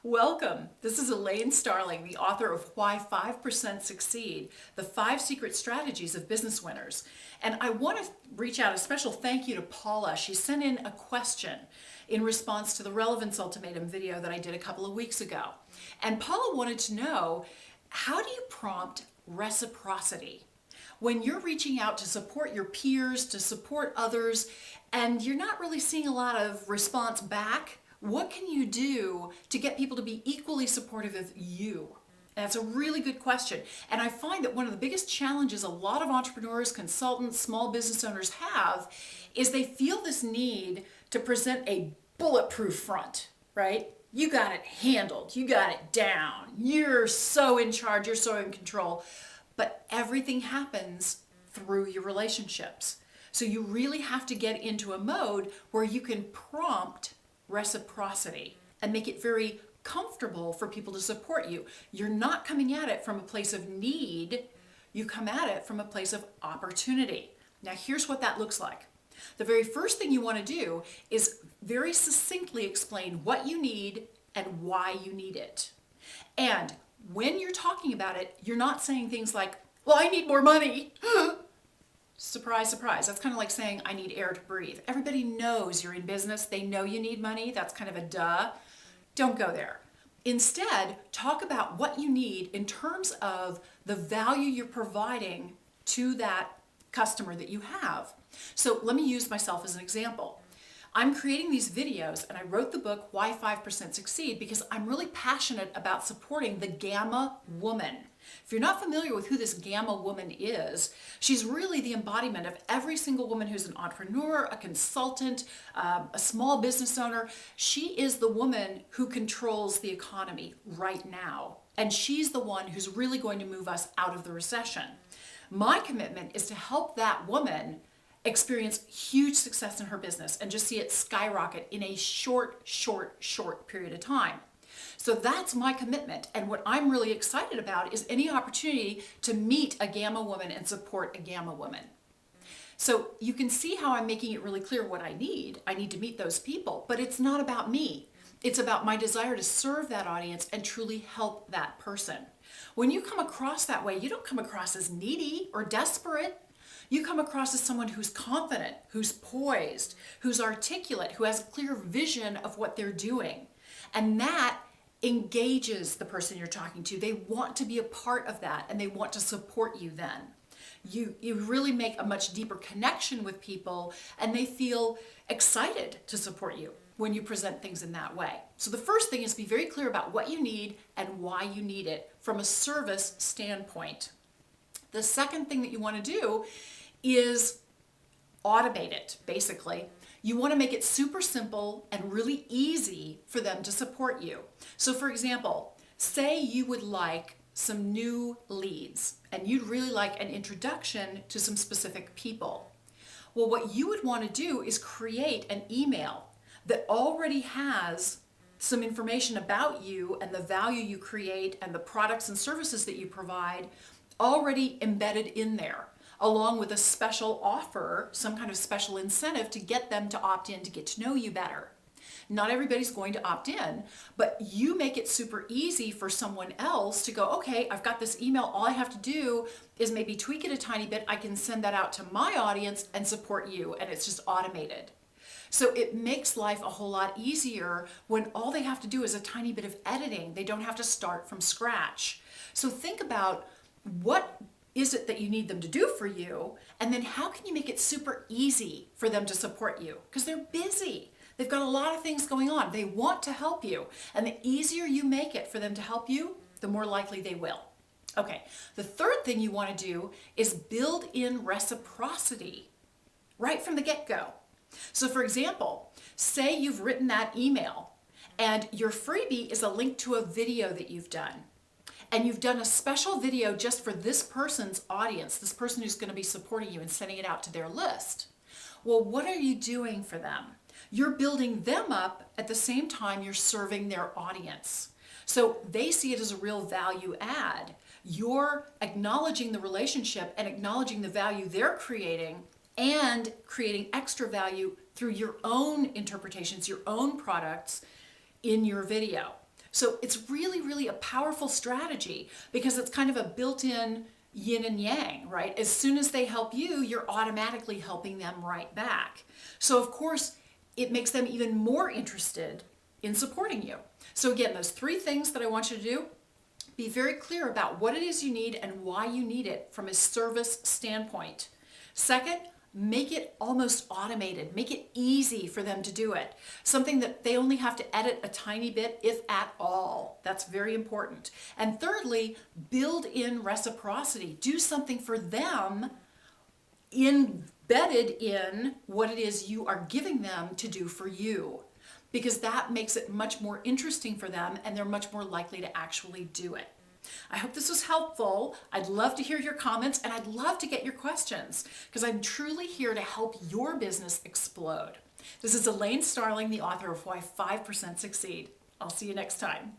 Welcome. This is Elaine Starling, the author of Why 5% Succeed, the 5 Secret Strategies of Business Winners. And I want to reach out a special thank you to Paula. She sent in a question in response to the Relevance Ultimatum video that I did a couple of weeks ago. And Paula wanted to know, how do you prompt reciprocity? When you're reaching out to support your peers, to support others, and you're not really seeing a lot of response back, what can you do to get people to be equally supportive of you? And that's a really good question. And I find that one of the biggest challenges a lot of entrepreneurs, consultants, small business owners have is they feel this need to present a bulletproof front, right? You got it handled. You got it down. You're so in charge. You're so in control. But everything happens through your relationships. So you really have to get into a mode where you can prompt reciprocity and make it very comfortable for people to support you. You're not coming at it from a place of need. You come at it from a place of opportunity. Now, here's what that looks like. The very first thing you want to do is very succinctly explain what you need and why you need it. And when you're talking about it, you're not saying things like, well, I need more money. Surprise, surprise. That's kind of like saying, I need air to breathe. Everybody knows you're in business. They know you need money. That's kind of a duh. Don't go there. Instead, talk about what you need in terms of the value you're providing to that customer that you have. So let me use myself as an example. I'm creating these videos, and I wrote the book, Why 5% Succeed, because I'm really passionate about supporting the Gamma woman. If you're not familiar with who this Gamma woman is, she's really the embodiment of every single woman who's an entrepreneur, a consultant, a small business owner. She is the woman who controls the economy right now. And she's the one who's really going to move us out of the recession. My commitment is to help that woman experience huge success in her business and just see it skyrocket in a short period of time. So that's my commitment. And what I'm really excited about is any opportunity to meet a Gamma woman and support a Gamma woman. So you can see how I'm making it really clear what I need. I need to meet those people, but it's not about me. It's about my desire to serve that audience and truly help that person. When you come across that way, you don't come across as needy or desperate. You come across as someone who's confident, who's poised, who's articulate, who has a clear vision of what they're doing. And that engages the person you're talking to. They want to be a part of that, and they want to support you then. You really make a much deeper connection with people, and they feel excited to support you when you present things in that way. So the first thing is be very clear about what you need and why you need it from a service standpoint. The second thing that you want to do is automate it, basically. You want to make it super simple and really easy for them to support you. So for example, say you would like some new leads and you'd really like an introduction to some specific people. Well, what you would want to do is create an email that already has some information about you and the value you create and the products and services that you provide already embedded in there, along with a special offer, some kind of special incentive to get them to opt in to get to know you better. Not everybody's going to opt in, but you make it super easy for someone else to go, okay, I've got this email. All I have to do is maybe tweak it a tiny bit. I can send that out to my audience and support you, and it's just automated. So it makes life a whole lot easier when all they have to do is a tiny bit of editing. They don't have to start from scratch. So think about what is it that you need them to do for you, and then how can you make it super easy for them to support you? Because they're busy. They've got a lot of things going on. They want to help you, and the easier you make it for them to help you, the more likely they will. Okay, the third thing you want to do is build in reciprocity right from the get-go. So for example, say you've written that email and your freebie is a link to a video that you've done. And you've done a special video just for this person's audience, this person who's going to be supporting you and sending it out to their list. Well, what are you doing for them? You're building them up at the same time you're serving their audience. So they see it as a real value add. You're acknowledging the relationship and acknowledging the value they're creating and creating extra value through your own interpretations, your own products in your video. So it's really, really a powerful strategy because it's kind of a built-in yin and yang, right? As soon as they help you, you're automatically helping them right back. So of course, it makes them even more interested in supporting you. So again, those three things that I want you to do: be very clear about what it is you need and why you need it from a service standpoint. Second, make it almost automated. Make it easy for them to do it. Something that they only have to edit a tiny bit, if at all. That's very important. And thirdly, build in reciprocity. Do something for them embedded in what it is you are giving them to do for you, because that makes it much more interesting for them and they're much more likely to actually do it. I hope this was helpful. I'd love to hear your comments and I'd love to get your questions because I'm truly here to help your business explode. This is Elaine Starling, the author of Why 5% Succeed. I'll see you next time.